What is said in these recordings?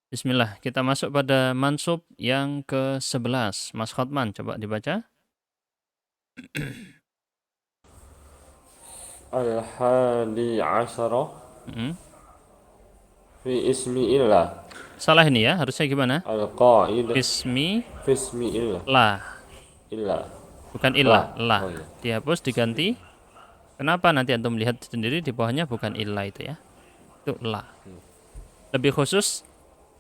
Bismillah, kita masuk pada mansub yang ke-11. Mas Khotman, coba dibaca. Al-hadi asyara Hmm. fi ismi illah. Salah ini ya, harusnya gimana? Al-qa'idah Bismi fi ismi illah. lah, Illah. bukan Lah. ilah, Oh iya. lah. Dihapus, diganti. Kenapa nanti antum lihat sendiri di bawahnya bukan ilah itu ya. Itu lah. Lebih khusus,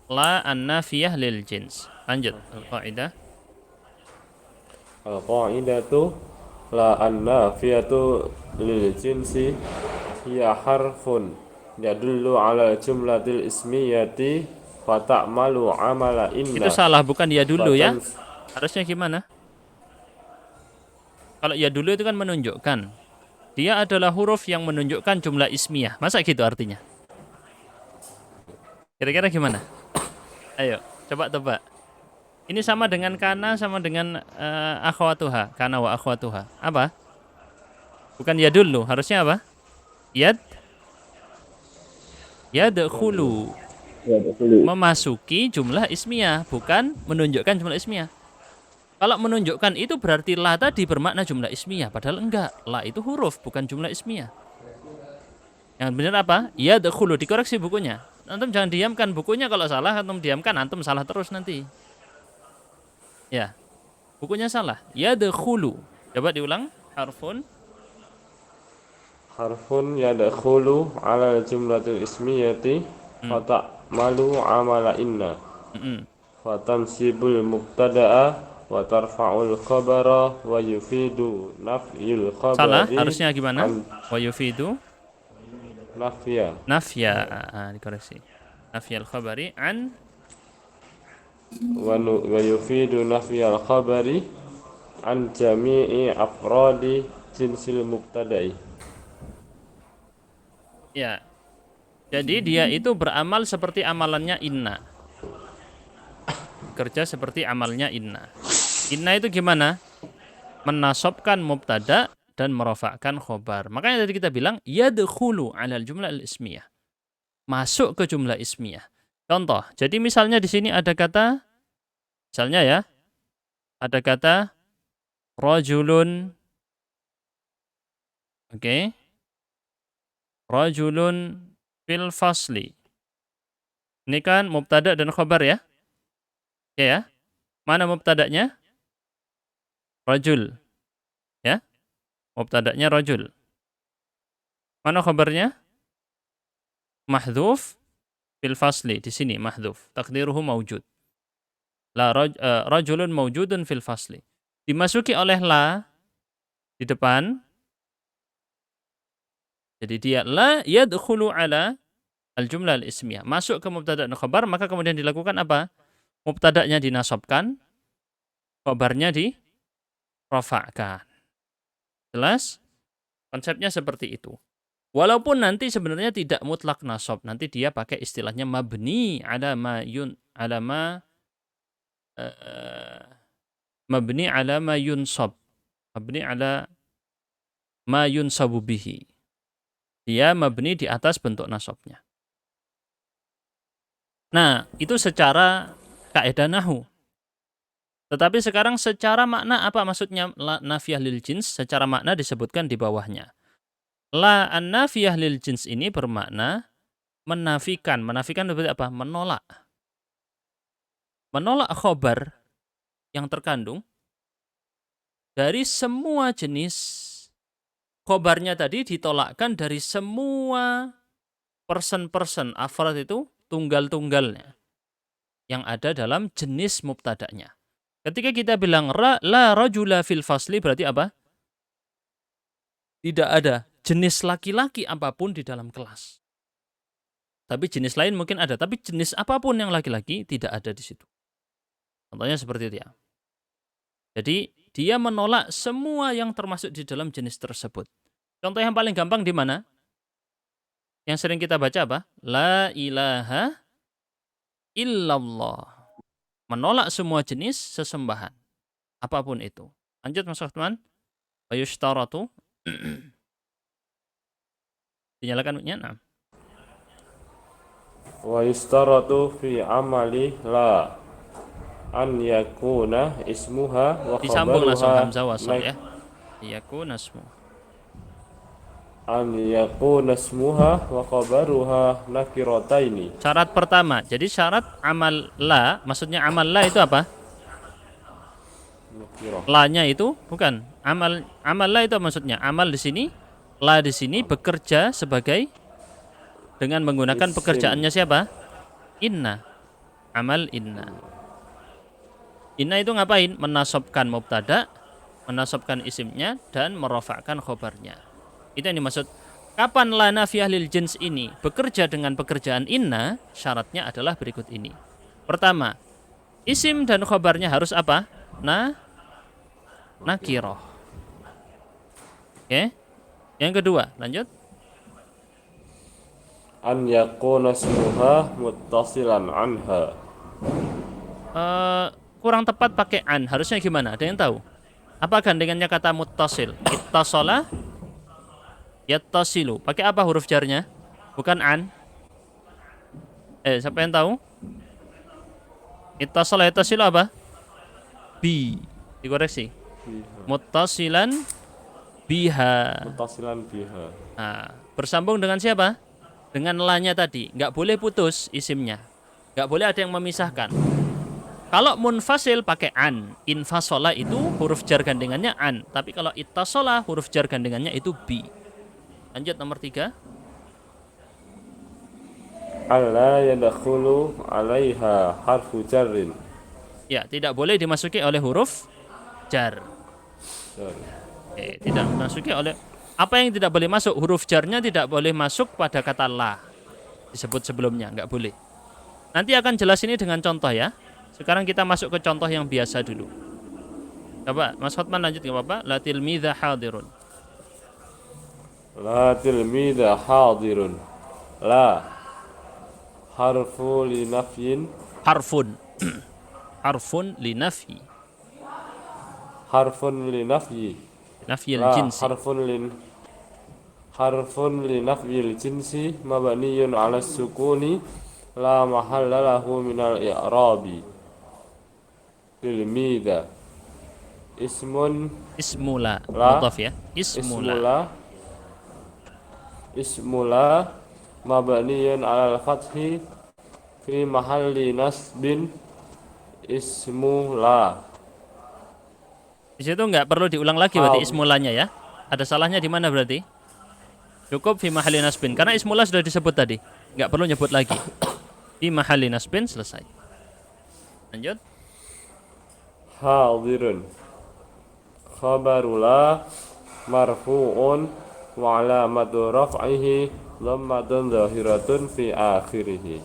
la an-nafiyah lil jins. Lanjut, al-qa'idah. Al-qa'idatu la an-nafiyatu lil jinsi hiya harfun yadullu ala jumlatil ismiyati fata'malu amala Itu inna salah, bukan ya dulu ya. fatan. Harusnya gimana? Kalau ya dulu itu kan menunjukkan. Dia adalah huruf yang menunjukkan jumlah ismiyah. Masa gitu artinya? Kira-kira gimana? Ayo, coba tebak. Ini sama dengan kana, sama dengan akhwatuha. Kana wa akhwatuha. Apa? Bukan ya dulu. Harusnya apa? Yad, yadkhulu. Memasuki jumlah ismiyah. Bukan menunjukkan jumlah ismiyah. Kalau menunjukkan itu berarti la tadi bermakna jumlah ismiyah. Padahal enggak. La itu huruf, bukan jumlah ismiyah. Yang benar apa? Yadkhulu. Dikoreksi bukunya. Antum jangan diamkan bukunya, kalau salah antum diamkan, antum salah terus nanti. Ya, bukunya salah. Yadkhulu. Coba diulang. Harfun. Harfun yadkhulu ala jumlatil ismiyati Hmm. fata'malu amala inna Mm-mm. fatansibul mubtada'a wa tarfa'ul khabara wa yufidu naf'il Salah, khabari harusnya gimana? an Wa yufidu nafya nafya. Dikoreksi. Nafyal khabari an. wa yufidu nafyal khabari an jami'i afradi jinsil mubtada'i. Ya. Jadi dia itu beramal seperti amalannya inna. Kerja seperti amalnya inna. Inna itu gimana? Menasobkan mubtada dan merofakkan khobar. Makanya tadi kita bilang yadkhulu alal jumlah al-ismiyah. Masuk ke jumlah ismiyah. Contoh, jadi misalnya di sini ada kata, misalnya ya, ada kata rajulun, oke, rajulun fil fasli. Ini kan mubtada dan khobar ya. Oke ya. Mana mubtadanya? Rajul, ya. Mubtadanya rajul. Mana khobarnya? Mahdhuf fil fasli. Di sini mahdhuf. Takdiruhu maujud. Rajulun maujudun fil fasli. Dimasuki oleh la di depan. Jadi dia la yadkhulu ala al-jumlah al-ismiyah. Masuk ke mubtada dan khabar, maka kemudian dilakukan apa? Mubtada'nya dinasabkan, khabarnya dirafa'kan. Jelas? Konsepnya seperti itu. Walaupun nanti sebenarnya tidak mutlak nasab, nanti dia pakai istilahnya mabni ala ma ala ma mabni ala ma yunsab. Mabni ala ma yunsabu bihi. Dia mabni di atas bentuk nasabnya. Nah, itu secara kaidah nahwu. Tetapi sekarang secara makna apa maksudnya la nafiyah lil jins? Secara makna disebutkan di bawahnya. La an-nafiyah lil jins ini bermakna menafikan. Menafikan berarti apa? Menolak. Menolak khobar yang terkandung dari semua jenis. Khobarnya tadi ditolakkan dari semua person-person. Afrad itu tunggal-tunggalnya yang ada dalam jenis mubtada'nya. Ketika kita bilang la rajula fil fasli berarti apa? Tidak ada jenis laki-laki apapun di dalam kelas. Tapi jenis lain mungkin ada, tapi jenis apapun yang laki-laki tidak ada di situ. Contohnya seperti itu ya. Jadi dia menolak semua yang termasuk di dalam jenis tersebut. Contoh yang paling gampang di mana? Yang sering kita baca apa? La ilaha illallah. Menolak semua jenis sesembahan. Apapun itu. Lanjut Mas Rahman. Wayushtaratu. Dinyalakan mic-nya. Nah. Wa yustaratu fi amali la an yakuna ismuha wa Disambung langsung khabaruha hamzah wasal nak ya. Yakun asmu. an yakuna ismuha wa khabaruha nakirataini. Syarat pertama. Jadi syarat amal la, maksudnya amal la itu apa? Nakirah. La-nya itu bukan amal la itu maksudnya. Amal di sini, la di sini bekerja sebagai dengan menggunakan Isim. pekerjaannya siapa? Inna. Amal inna. Inna itu ngapain? Menasabkan mubtada, menasabkan isimnya, dan merofakkan khobarnya. Itu yang dimaksud. Kapan la nafiyah lil jins ini bekerja dengan pekerjaan inna? Syaratnya adalah berikut ini. Pertama, isim dan khobarnya harus apa? Nakiroh. Oke. Yang kedua, lanjut. An yakuna ismuha muttasilan anha. Kurang tepat pakai an. Harusnya gimana? Ada yang tahu? Apa gandengannya kata muttasil? Ittasala, yattasilu. Pakai apa huruf jarnya? Bukan an. Siapa yang tahu? Ittasala, yattasilu apa? Bi. Dikoreksi. Muttasilan biha. Muttasilan biha. Nah, bersambung dengan siapa? Dengan la-nya tadi. Nggak boleh putus isimnya. Nggak boleh ada yang memisahkan. Kalau munfasil pakai an. Infasola itu huruf jar gandengannya an. Tapi kalau ittasola huruf jar gandengannya itu bi. Lanjut nomor 3. Alla yadakhulu alaiha harfu jarrin. Ya, tidak boleh dimasuki oleh huruf jar. Tidak dimasuki oleh... Apa yang tidak boleh masuk? Huruf jarnya tidak boleh masuk pada kata la. Disebut sebelumnya, nggak boleh. Nanti akan jelas ini dengan contoh ya. Sekarang kita masuk ke contoh yang biasa dulu. Coba, Mas Hotman lanjut nggak apa-apa? La tilmidha hadirun. La tilmidha hadirun. La harfu li nafyin. Harfun. Harfun li nafyi. Harfun li nafyi. Nafyil La jinsi. harfun li nafyil jinsi mabniyun ala sukuni la mahalla lahu minal i'rabi. Tilmidha ismun Ismula. La. Mudhaf ya. ismula mabniyun ala fathi fi mahalli nasbin ismula. Di situ nggak perlu diulang lagi berarti ismulanya ya. Ada salahnya di mana berarti? Cukup fi mahalli nasbin karena ismula sudah disebut tadi. Nggak perlu nyebut lagi. Fi mahalli nasbin selesai. Lanjut. Hadirun khabarula marfu'un wa alamatu raf'ihi dhammatun zahiratun fi akhirih.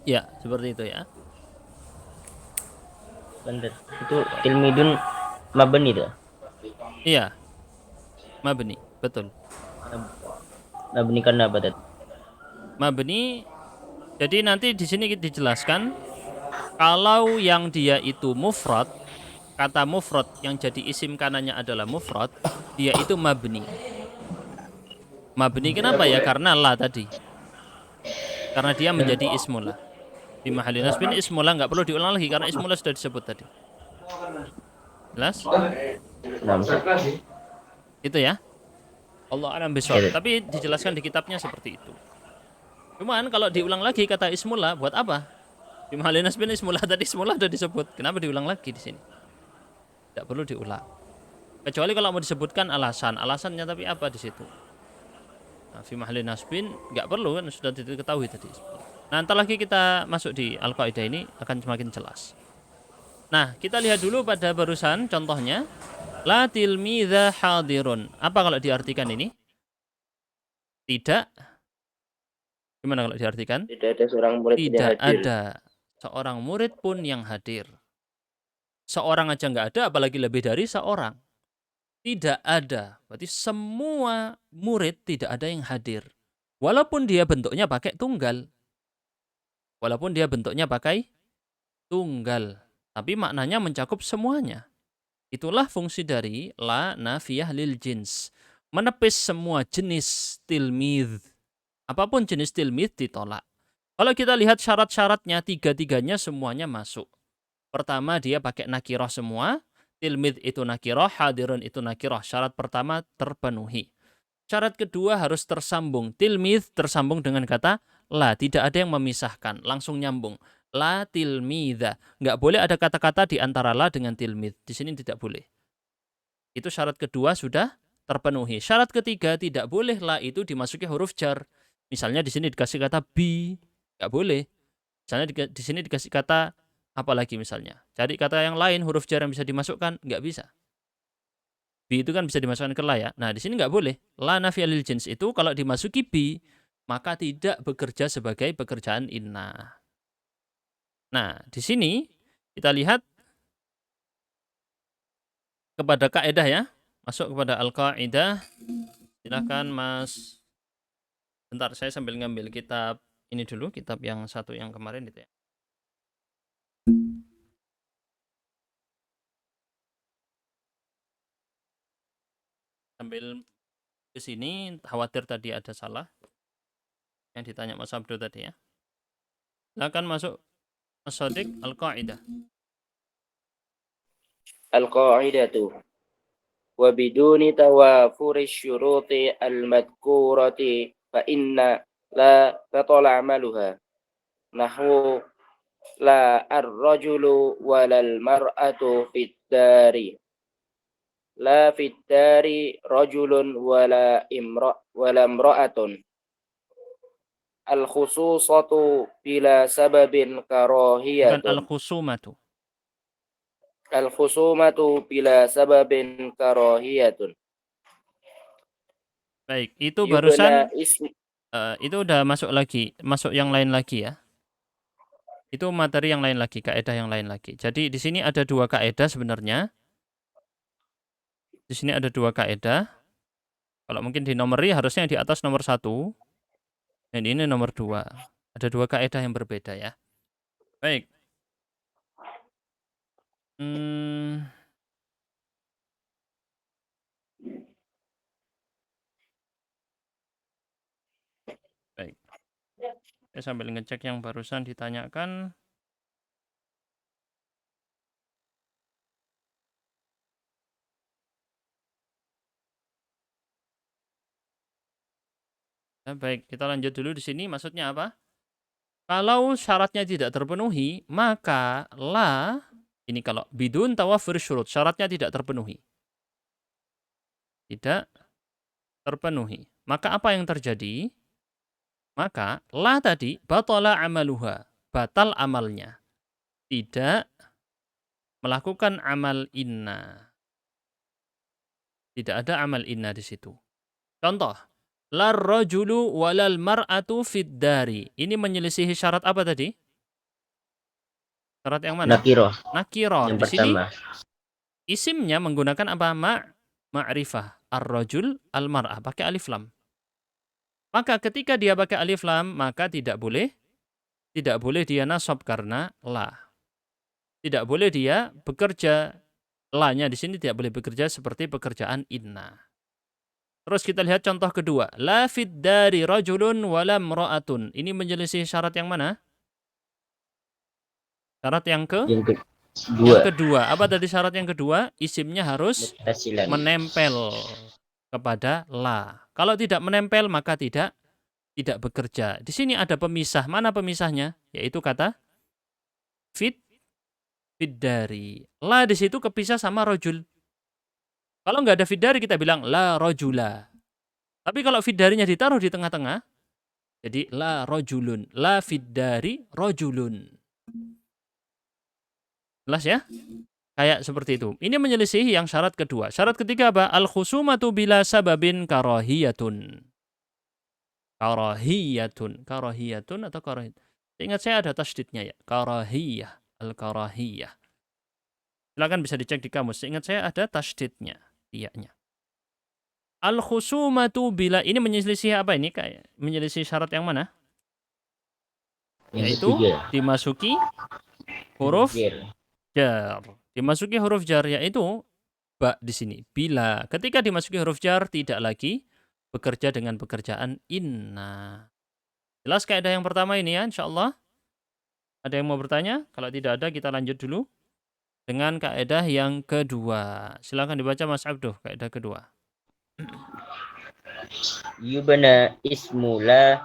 Ya, seperti itu ya. Bener. Itu tilmidun mabni itu. Iya. Mabni, betul. Mabni karena apa tadi? Mabni. Jadi nanti di sini dijelaskan kalau yang dia itu mufrad, kata mufrad yang jadi isim kanannya adalah mufrad, dia itu mabni. Mabni kenapa ya? Karena la tadi. Karena dia menjadi ismullah. Di mahalli nasbin ismullah nggak perlu diulang lagi karena ismullah sudah disebut tadi. Jelas? Itu ya. Allah alam bisawab. Tapi dijelaskan di kitabnya seperti itu. Cuman kalau diulang lagi kata ismullah buat apa? Di mahalli nasbin ismullah tadi ismullah sudah disebut. Kenapa diulang lagi di sini? Tidak perlu diulang. Kecuali kalau mau disebutkan alasannya tapi apa di situ? Nah, fi mahalli nasbin nggak perlu kan sudah diketahui tadi. Nah, entar lagi kita masuk di Al-Qaidah ini akan semakin jelas. Nah, kita lihat dulu pada barusan contohnya. La tilmidha hadirun. Apa kalau diartikan ini? Tidak. Gimana kalau diartikan? Tidak ada seorang murid yang Tidak hadir. ada seorang murid pun yang hadir. Seorang aja nggak ada, apalagi lebih dari seorang. Tidak ada. Berarti semua murid tidak ada yang hadir. Walaupun dia bentuknya pakai tunggal. Tapi maknanya mencakup semuanya. Itulah fungsi dari la nafiyah lil jins. Menepis semua jenis tilmidh. Apapun jenis tilmidh ditolak. Kalau kita lihat syarat-syaratnya, tiga-tiganya semuanya masuk. Pertama, dia pakai nakiroh semua. Tilmid itu nakiroh, hadirun itu nakiroh. Syarat pertama terpenuhi. Syarat kedua harus tersambung. Tilmid tersambung dengan kata la. Tidak ada yang memisahkan. Langsung nyambung. La tilmidha. Nggak boleh ada kata-kata di antara la dengan tilmid. Di sini tidak boleh. Itu syarat kedua sudah terpenuhi. Syarat ketiga, tidak boleh la itu dimasuki huruf jar. Misalnya di sini dikasih kata bi. Nggak boleh. Misalnya di sini dikasih kata apa lagi misalnya. Cari kata yang lain, huruf jar yang bisa dimasukkan. Nggak bisa. Bi itu kan bisa dimasukkan ke la ya. Nah, di sini nggak boleh. La nafiyah lil jins itu kalau dimasuki bi, maka tidak bekerja sebagai pekerjaan inna. Nah, di sini kita lihat kepada kaidah ya. Masuk kepada al-qaidah. Silakan Mas. Bentar, saya sambil ngambil kitab ini dulu, kitab yang satu yang kemarin itu ya. Sambil ke sini, khawatir tadi ada salah yang ditanya Mas Abdul tadi ya. Silakan masuk Mas Sodik, al-qaidah. Al-qa'idatu wa biduni tawafuri syuruti al-madhkurati fa inna la batala amaluha. Nahwu la ar-rajulu walal mar'atu fid dari. La fid dari rajulun wala imra'atun. Al-khususatu bila sababin Bukan karahiyatun. al-khusumatu. Al-khusumatu bila sababin karahiyatun. Baik, itu Yubna barusan ism itu udah masuk lagi, masuk yang lain lagi ya. Itu materi yang lain lagi, kaidah yang lain lagi. Jadi di sini ada dua kaidah sebenarnya. Di sini ada dua kaidah. Kalau mungkin di nomori harusnya di atas nomor 1. Dan ini nomor 2. Ada dua kaidah yang berbeda ya. Baik. Baik. Saya sambil ngecek yang barusan ditanyakan. Nah, baik, kita lanjut dulu di sini. Maksudnya apa? Kalau syaratnya tidak terpenuhi, maka la, ini kalau bidun tawafur syurut, syaratnya tidak terpenuhi. Tidak terpenuhi. Maka apa yang terjadi? Maka la tadi batala amaluha, batal amalnya. Tidak melakukan amal inna. Tidak ada amal inna di situ. Contoh, lar rajulu walal mar'atu fid dari. Ini menyelisihi syarat apa tadi? Syarat yang mana? nakiroh Nakiroh. yang Di sini pertama. isimnya menggunakan apa? Ma'rifah. Ar-rajul al-mar'ah. Pakai alif lam. Maka ketika dia pakai alif lam, maka tidak boleh dia nasab karena la. Tidak boleh dia bekerja, la-nya di sini tidak boleh bekerja seperti pekerjaan inna. Terus kita lihat contoh kedua. La fid dari rajulun walam ra'atun. Ini menyelisih syarat yang mana? Syarat yang kedua. Apa tadi syarat yang kedua? Isimnya harus Muttasilan. menempel kepada la. Kalau tidak menempel maka tidak bekerja. Di sini ada pemisah. Mana pemisahnya? Yaitu kata fid dari. La di situ kepisah sama rojul. Kalau nggak ada fid dari kita bilang la rojula. Tapi kalau fid darinya ditaruh di tengah-tengah, jadi la rojulun. La fid dari rojulun. Jelas ya? Kayak seperti itu. Ini menyelisihi yang syarat kedua. Syarat ketiga apa? Al-khusumatu bila sababin karahiyatun. Karahiyatun atau karahiyatun? Ingat saya ada tasdidnya ya. Karahiyah. Al-karahiyah. Silakan bisa dicek di kamus. Ingat saya ada tasdidnya. Iyanya. Al-khusumatu bila, ini menyelisih apa ini? Kayak menyelisih syarat yang mana? Yaitu dimasuki huruf jar. Dimasuki huruf jar yaitu ba di sini. Bila ketika dimasuki huruf jar tidak lagi bekerja dengan pekerjaan inna. Jelas kaidah yang pertama ini ya, insyaallah. Ada yang mau bertanya? Kalau tidak ada, kita lanjut dulu dengan kaidah yang kedua. Silakan dibaca Mas Abduh, kaidah kedua. Yubna ismula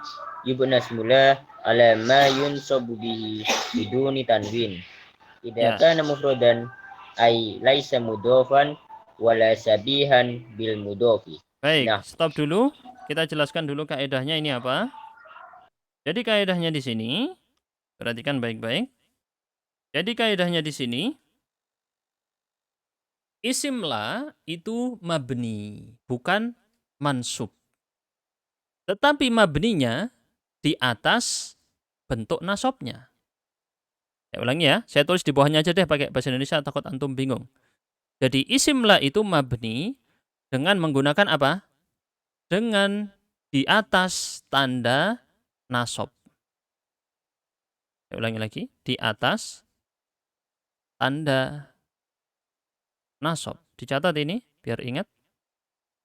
ala ma yunsabu bihi biduni tanwin. Idza Ya, kana mufradan ay laisa mudhofan wala sabihan bil mudhofi. baik. Nah, Stop dulu. Kita jelaskan dulu kaidahnya ini apa. Jadi kaidahnya di sini, perhatikan baik-baik. Jadi kaidahnya di sini, isim la itu mabni, bukan mansub. Tetapi mabninya di atas bentuk nasabnya. Saya ulangi ya, saya tulis di bawahnya aja deh pakai bahasa Indonesia, takut antum bingung. Jadi isim la itu mabni dengan menggunakan apa? Dengan di atas tanda nasab. Saya ulangi lagi, di atas tanda nasab. Dicatat ini biar ingat.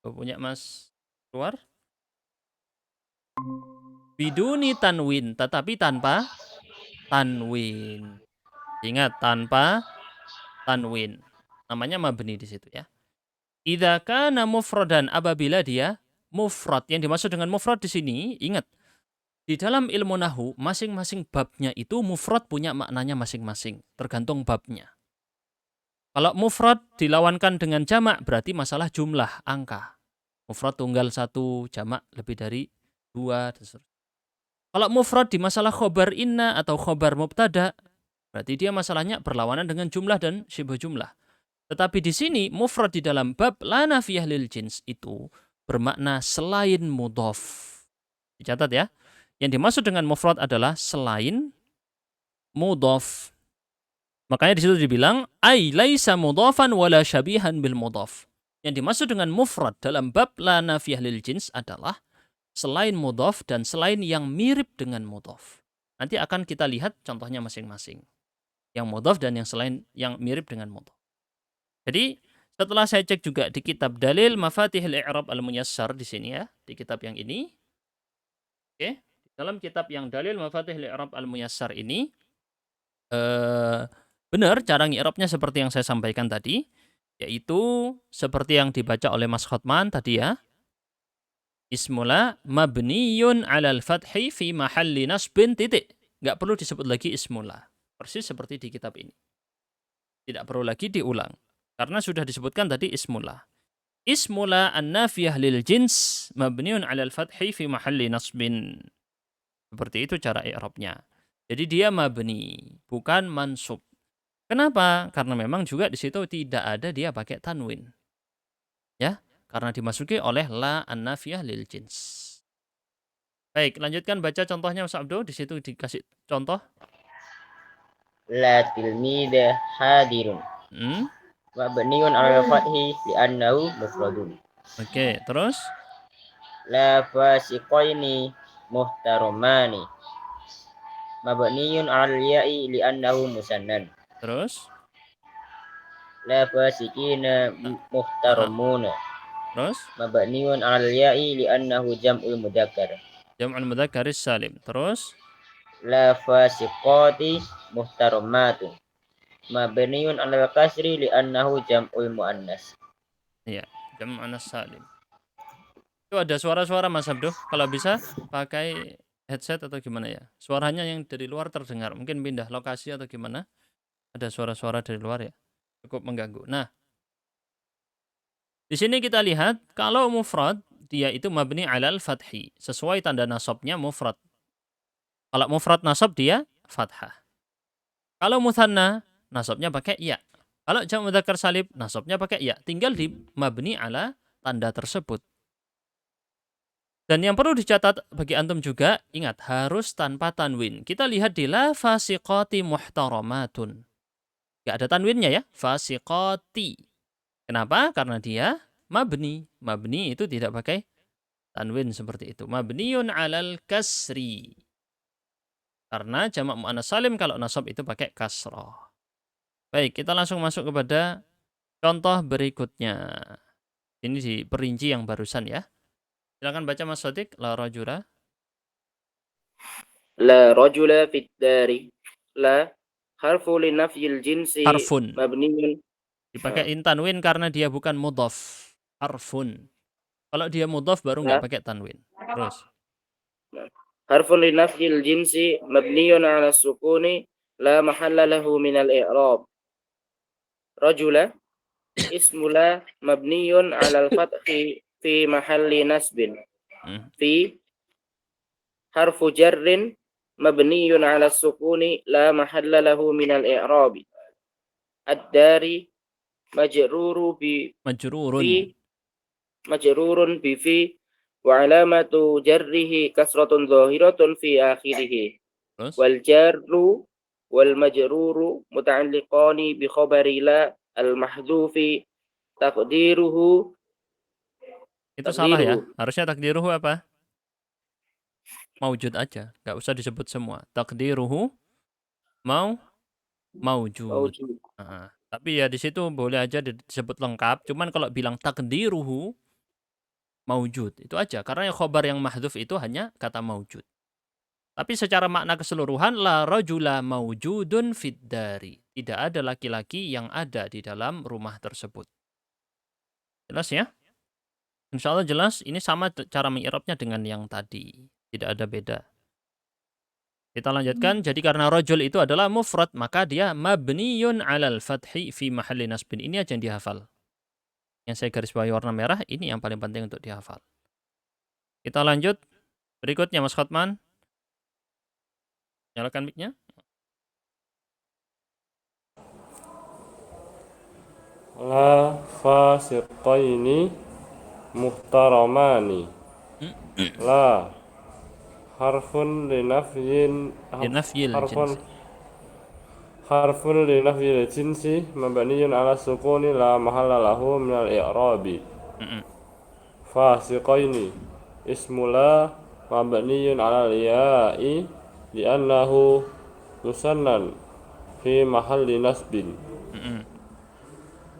Punya Mas keluar. Biduni tanwin, tetapi tanpa tanwin. Ingat, tanpa tanwin. Namanya mabni di situ ya. Idza kana mufradan, apabila dia mufrad. Yang dimaksud dengan mufrad di sini, ingat, di dalam ilmu nahu masing-masing babnya itu mufrad punya maknanya masing-masing, tergantung babnya. Kalau mufrad dilawankan dengan jamak berarti masalah jumlah angka. Mufrad tunggal satu, jamak lebih dari dua. Kalau mufrad di masalah khobar inna atau khobar mubtada, berarti dia masalahnya berlawanan dengan jumlah dan syibh jumlah. Tetapi di sini mufrad di dalam bab la nafiyah lil jins itu bermakna selain mudhof. Dicatat ya. Yang dimaksud dengan mufrad adalah selain mudhof. Makanya di situ dibilang ai laisa mudhofan wala syabihan bil mudhof. Yang dimaksud dengan mufrad dalam bab la nafiyah lil jins adalah selain mudhof dan selain yang mirip dengan mudhof. Nanti akan kita lihat contohnya masing-masing. Yang mudhof dan yang selain yang mirip dengan mudhof. Jadi setelah saya cek juga di kitab Dalil Mafatihil I'rab Al-Muyassar di sini ya, di kitab yang ini. Oke, dalam kitab yang Dalil Mafatihil I'rab Al-Muyassar ini benar cara ngi'rabnya seperti yang saya sampaikan tadi, yaitu seperti yang dibaca oleh Mas Khotman tadi ya. Ismula mabniyun 'alal fathi fi mahalli nasbin titik. Enggak perlu disebut lagi ismula. Persis seperti di kitab ini. Tidak perlu lagi diulang. Karena sudah disebutkan tadi ismula. Ismula an-nafiyah lil jins mabniun 'alal fathi fi mahalli nasbin. Seperti itu cara i'rabnya. Jadi dia mabni, bukan mansub. Kenapa? Karena memang juga di situ tidak ada dia pakai tanwin. Ya, karena dimasuki oleh la an-nafiyah lil jins. Baik, lanjutkan baca contohnya Mas Abdo. Di situ dikasih contoh. la tilmida hadirun. Mabniun 'ala fathi li'annahu mufradun. Oke, terus La fasiqaini muhtaramani. Mabniun 'alal ya'i li'annahu musannan. terus La fasiqina muhtaramuna. terus Mabniun 'alal ya'i li'annahu jam'ul mudzakkar. jam'ul mudzakkaris salim. Terus La fasiqati muhtaramatun. Mabniun 'alal kasri li'annahu jam'ul muannas. iya, jam'ul muannas salim. Itu ada suara-suara Mas Abdo. Kalau bisa pakai headset atau gimana ya? Suaranya yang dari luar terdengar. Mungkin pindah lokasi atau gimana? Ada suara-suara dari luar ya. Cukup mengganggu. Nah, di sini kita lihat kalau mufrad dia itu mabni 'alal fathi, sesuai tanda nasabnya mufrad. Kalau mufrad nasab dia fathah. Kalau mutsanna nasabnya pakai ya. Kalau jam' mudzakkar salim nasabnya pakai ya. Tinggal di mabni 'ala tanda tersebut. Dan yang perlu dicatat bagi antum juga, ingat harus tanpa tanwin. Kita lihat di la fasiqati muhtaramatun. Gak ada tanwinnya ya, fasiqati. Kenapa? Karena dia mabni. Mabni itu tidak pakai tanwin seperti itu. Mabniun 'alal kasri. Karena jamak muannas salim kalau nasab itu pakai kasrah. Baik, kita langsung masuk kepada contoh berikutnya. Ini di perinci yang barusan ya. Silakan baca Mas Sodik, la rajula. لا رجل في الدار. لا حرف لنفي الجنس Harfun. مبني. Dipakai tanwin karena dia bukan mudhaf. Harfun. Kalau dia mudhaf baru nggak لا pakai tanwin. Terus. حرف لنفي الجنس مبني على السكون لا محل له من الإعراب. رجل اسم لا مبني على الفتح في محل نصب. Hmm. في حرف جر مبني على السكون لا محل له من الإعراب. الدار مجرور Majrurun. مجرور بفي وعلامة جره كسرة ظاهرة في آخره. Terus. والجار والمجرور متعلقان بخبر لا المحذوف تقديره Itu salah ya. تقديره Harusnya takdiruhu apa? Maujud aja. Nggak usah disebut semua. Takdiruhu maujud. موجود. Tapi ya di situ boleh aja disebut lengkap. Cuman kalau bilang takdiruhu maujud. Itu aja. Karena yang khobar yang mahdhuf itu hanya kata maujud. Tapi secara makna keseluruhan, la rajula maujudun fid dari. Tidak ada laki-laki yang ada di dalam rumah tersebut. Jelas ya? Insya Allah jelas. Ini sama cara mengi'rabnya dengan yang tadi. Tidak ada beda. Kita lanjutkan. Jadi karena rajul itu adalah mufrad, maka dia mabniyun alal fathi fi mahalli nasbin. Ini aja yang dihafal. Yang saya garis bawahi warna merah, ini yang paling penting untuk dihafal. Kita lanjut. Berikutnya Mas Khotman. Nyalakan mic-nya. La fasiqaini muhtaramani. La harfun linafyin Linafyil harfun jins. harfun linafyil jinsi mabniyun ala sukuni la mahalla lahu minal i'rabi. Fasiqaini ismula mabniyun ala ya'i li'annahu musannan fi mahalli nasbin.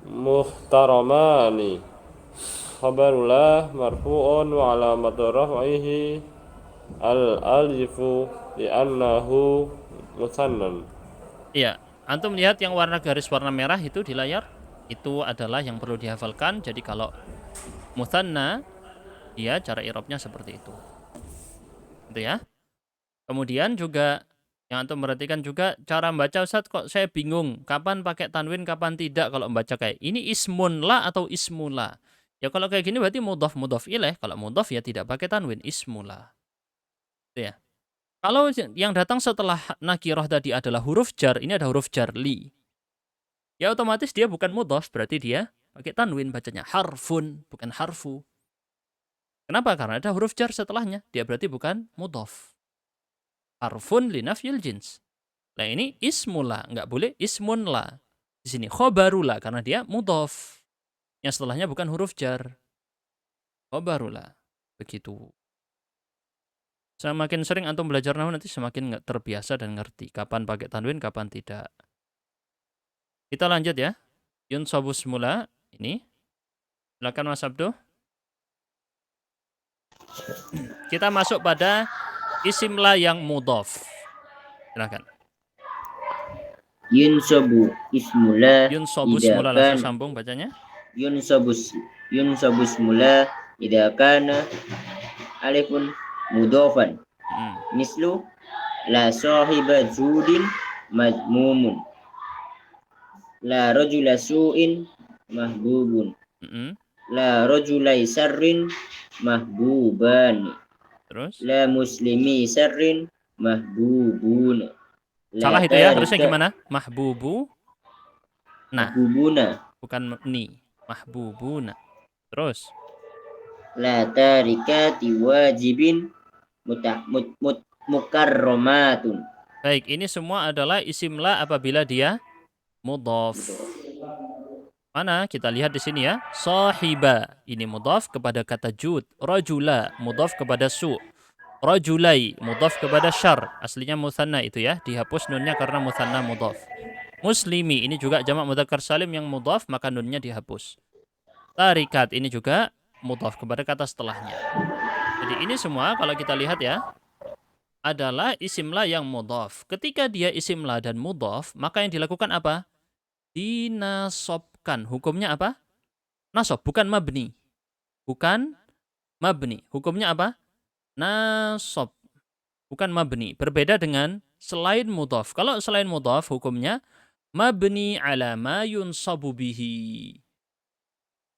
Muhtaramani khabarullah marfu'un wa alamatu raf'ihi al-alifu li'annahu musannan. Iya, antum lihat yang garis warna merah itu di layar, itu adalah yang perlu dihafalkan. Jadi kalau mutsanna, ya cara i'rabnya seperti itu. Gitu ya. Kemudian juga yang antum perhatikan juga cara membaca, Ustaz kok saya bingung kapan pakai tanwin kapan tidak kalau membaca kayak ini ismun la atau ismula. Ya kalau kayak gini berarti mudhaf ilaih. Kalau mudhaf ya tidak pakai tanwin, ismula. Gitu ya. Kalau yang datang setelah nakirah tadi adalah huruf jar, ini ada huruf jar li. Ya otomatis dia bukan mudhaf, berarti dia pakai tanwin bacanya harfun, bukan harfu. Kenapa? Karena ada huruf jar setelahnya. Dia berarti bukan mudhaf. Harfun linafyil jins. Nah ini ismula, nggak boleh ismun la. Di sini khobarula karena dia mudhaf. Yang setelahnya bukan huruf jar. Khobarula. Begitu. Semakin sering antum belajar nahwu nanti semakin nggak terbiasa dan ngerti kapan pakai tanwin, kapan tidak. Kita lanjut ya. Yunsabu semula ini. Silakan Mas Abduh. Kita masuk pada isimla yang mudhaf. Silakan. Yunsabu ismula Yunsabu semula langsung sambung bacanya. Yunsabu ismula idza kana alifun mudhafan. Mislu la sahiba judin madmumun. La rajula su'in mahbubun. La rajulai sarrin mahbuban. Terus? La muslimi sarrin mahbubun. Salah itu ya, harusnya gimana? Mahbubu. Nah, mahbubuna. Bukan ni. Mahbubuna. Terus? La tarikati wajibin mukarramatun. Baik, ini semua adalah isimla apabila dia mudhaf. Mana? Kita lihat di sini ya. Sahiba. Ini mudhaf kepada kata jud. Rajula. Mudhaf kepada su. Rajulai. Mudhaf kepada syar. Aslinya mutsanna itu ya. Dihapus nunnya karena mutsanna mudhaf. Muslimi. Ini juga jamak mudzakkar salim yang mudhaf. Maka nunnya dihapus. Tarikat. Ini juga mudhaf kepada kata setelahnya. Jadi ini semua kalau kita lihat ya. adalah isim la yang mudhaf. Ketika dia isim la dan mudhaf, maka yang dilakukan apa? Dinasobkan. Hukumnya apa? Nasob, bukan mabni. Bukan mabni. Hukumnya apa? Nasob, bukan mabni. Berbeda dengan selain mudhaf. Kalau selain mudhaf, hukumnya mabni ala ma yunsabu bihi.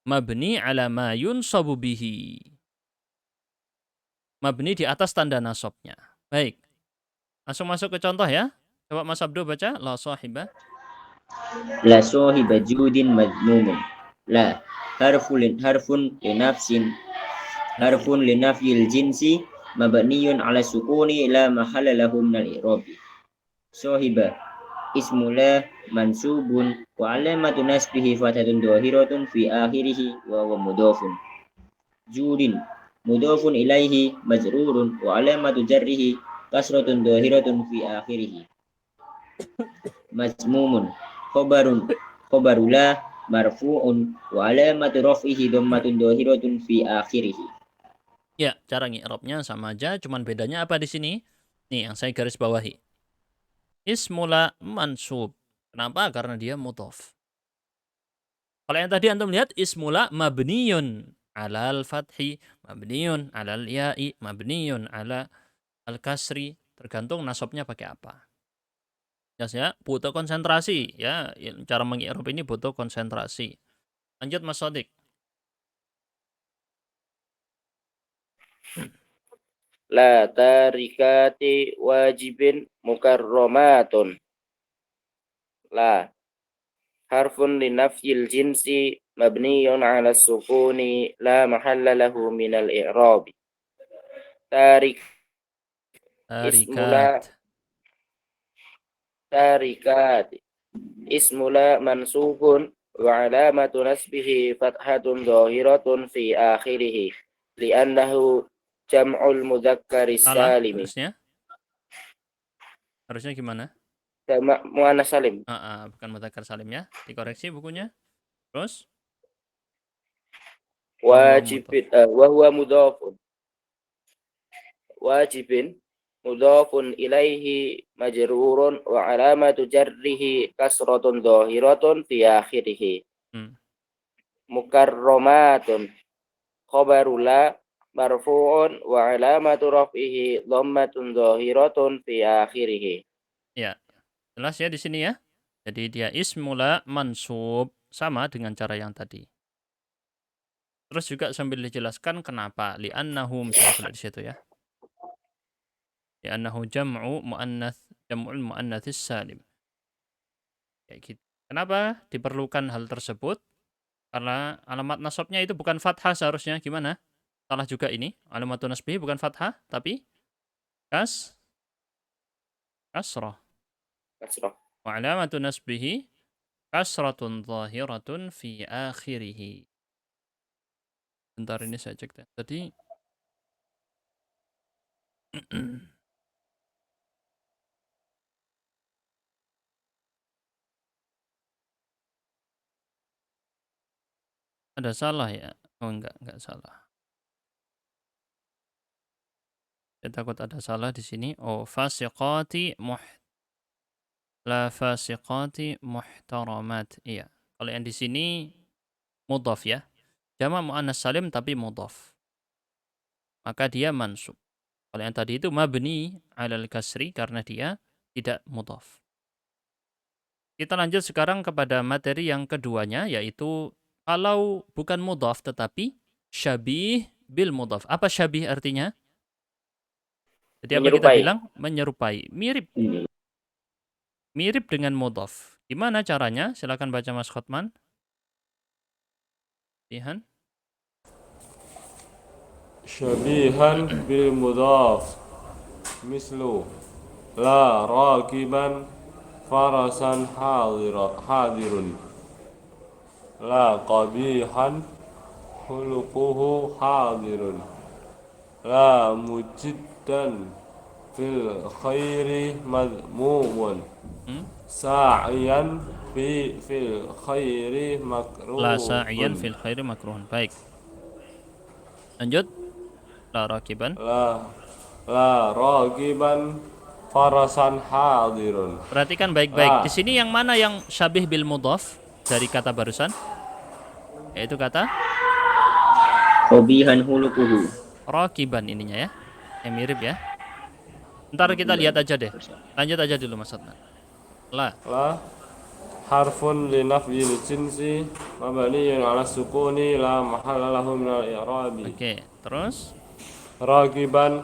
Mabni ala ma yunsabu bihi. Mabni di atas tanda nasobnya. Baik. Langsung masuk ke contoh ya. Coba Mas Abdul baca. La sahiba. La sahiba judin madmumun. La harfun linafsin harfun linafyil jinsi mabniyun ala sukuni la mahalla lahu minal i'rabi. Sahiba ismu la mansubun wa alamatu nasbihi fathatun dhahiratun fi akhirih wa huwa mudhafun. Judin mudhafun ilaihi majrurun wa alamatu jarrihi kasratun dhahiratun fi akhirih. Mazmumun khobarula marfu'un wa alamatu raf'ihi dhammatun dhahiratun fi akhirih. Ya, cara ngi'rabnya sama aja, cuman bedanya apa di sini? Nih yang saya garis bawahi. Ismula mansub. Kenapa? Karena dia mudhaf. Kalau yang tadi antum lihat ismula mabniyun alal fathi, mabniyun alal ya'i, mabniyun ala al kasri, tergantung nasabnya pakai apa. Ya, butuh konsentrasi ya. Cara mengi'rab ini butuh konsentrasi. Lanjut Mas Sodik. La tarikati wajibin mukarramatun. La harfun linafyil jinsi mabniyun ala sukuni la mahalla lahu minal i'rabi. Tarik ismula Tarikat. tarikat ismula mansubun wa alamatu nasbihi fathatun dhahiratun fi akhirih li'annahu jam'ul mudzakkari Salah salimi. Harusnya gimana? Jamak muannas salim. Bukan mudzakkar salim ya. Dikoreksi bukunya. Terus Wajibin wa huwa mudhafun. Wajibin mudhafun ilaihi majrurun wa alamatu jarrihi kasratun dhahiratun fi akhirih. Mukarramatun khabarula marfu'un wa alamatu raf'ihi dhammatun dhahiratun fi akhirih. Ya, jelas ya di sini ya. Jadi dia ismula mansub, sama dengan cara yang tadi. Terus juga sambil dijelaskan kenapa li'annahu, misalnya kalau di situ ya. Li'annahu jam'ul muannats salim. Kayak gitu. Kenapa diperlukan hal tersebut? Karena alamat nasabnya itu bukan fathah seharusnya. Gimana? Salah juga ini. Alamatun nasbihi bukan fathah, tapi kasrah. Wa alamatun nasbihi kasratun zahiratun fi akhirih. Bentar ini saya cek deh. Tadi ada salah ya? Oh enggak salah. Saya takut ada salah di sini. Oh, la fasiqati muhtaramat. Iya. Kalau yang di sini mudhaf ya. Jamak muannas salim tapi mudhaf. Maka dia mansub. Kalau yang tadi itu mabni alal kasri karena dia tidak mudhaf. Kita lanjut sekarang kepada materi yang keduanya, yaitu kalau bukan mudhaf tetapi syabih bil mudhaf. Apa syabih artinya? Jadi apa kita bilang? Menyerupai, mirip. Mirip dengan mudhaf. Gimana caranya? Silakan baca Mas Khotman. Lihat. Syabihan bil mudhaf mislu la rakiban farasan hadirun la qabihan khuluquhu hadirun la mujiddan fil khairi madmumun sa'iyan fil khairi makruhun. La sa'iyan fil khairi makruhun. Baik. Lanjut. La rakiban. la ragiban farasan hadirun. Perhatikan baik-baik. La Di sini yang mana yang syabih bil mudhaf dari kata barusan? Yaitu kata Qabihan hulukuhu. rakiban ininya ya. Yang mirip ya. Ntar kita lihat aja deh. Lanjut aja dulu Mas Hotman. La. harfun li nafyil jinsi mabniyun ala sukuni la mahalla lahu minal i'rabi. Oke, terus Ragiban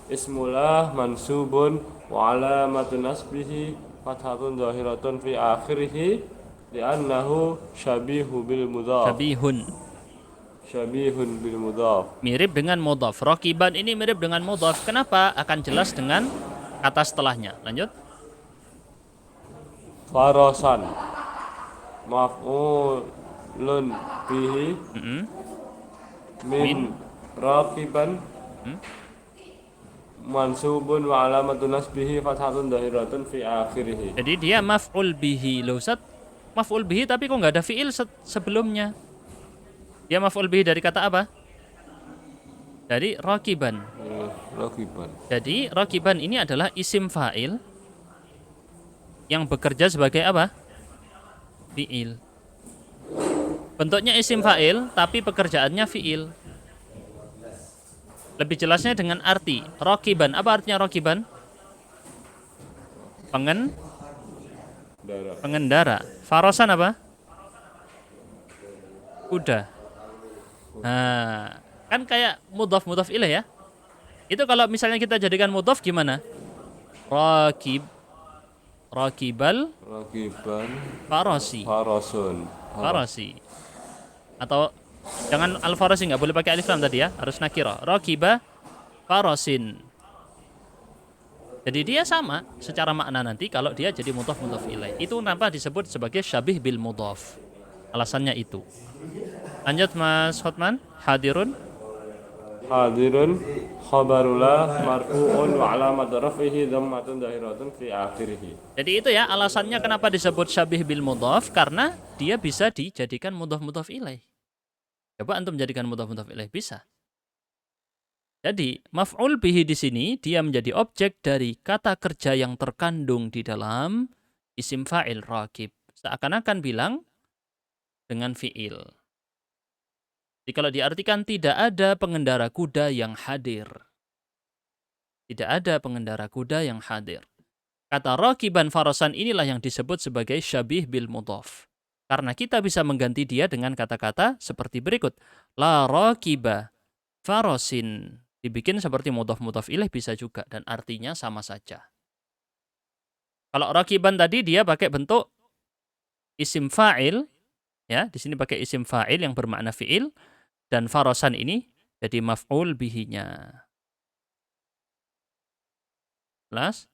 ismullah mansubun wa alamatu nasbihi fathatun zahiratun fi akhirih li'annahu syabihu bil mudhaf. Syabihun bil mudhaf. Mirip dengan mudhaf. Rakiban ini mirip dengan mudhaf. Kenapa? Akan jelas dengan kata setelahnya. Lanjut. Farasan maf'ulun bihi min raqiban mansubun wa alamatun nasbihi fathatun dhahiratun fi akhirih. Jadi dia maf'ul bihi. Loh, Ustaz, maf'ul bihi tapi kok nggak ada fi'il sebelumnya? Dia maf'ul bihi dari kata apa? Dari rakiban. Raqiban. Jadi rakiban ini adalah isim fa'il yang bekerja sebagai apa? Fi'il. Bentuknya isim fa'il tapi pekerjaannya fi'il. Lebih jelasnya dengan arti rakiban. Apa artinya rakiban? Pengendara. Farasan apa? Kuda. Nah, kan kayak mudhaf ilaih ya. Itu kalau misalnya kita jadikan mudhaf gimana? Rakiban farasi. Atau jangan al-farasi, nggak boleh pakai alif lam tadi ya, harus nakirah. Rakiba farasin. Jadi dia sama secara makna nanti kalau dia jadi mudhaf ilaih. Itu kenapa disebut sebagai syabih bil mudhaf. Alasannya itu. Lanjut Mas Hotman. Hadirun Khabarullah marfu'un wa alamat rafihi dhammatun dhahiratun fi akhirih. Jadi itu ya alasannya kenapa disebut syabih bil mudhaf, karena dia bisa dijadikan mudhaf ilaih. Coba antum jadikan mudhaf ilaih, bisa. Jadi maf'ul bihi di sini dia menjadi objek dari kata kerja yang terkandung di dalam isim fa'il rakib. Seakan-akan bilang dengan fi'il. Jadi kalau diartikan tidak ada pengendara kuda yang hadir. Tidak ada pengendara kuda yang hadir. Kata rakiban farasan inilah yang disebut sebagai syabih bil mudhaf. Karena kita bisa mengganti dia dengan kata-kata seperti berikut. La rakiba farasin. Dibikin seperti mudhaf ilaih bisa juga. Dan artinya sama saja. Kalau rakiban tadi dia pakai bentuk isim fa'il. Ya, di sini pakai isim fa'il yang bermakna fi'il. Dan farasan ini jadi maf'ul bihinya. Jelas?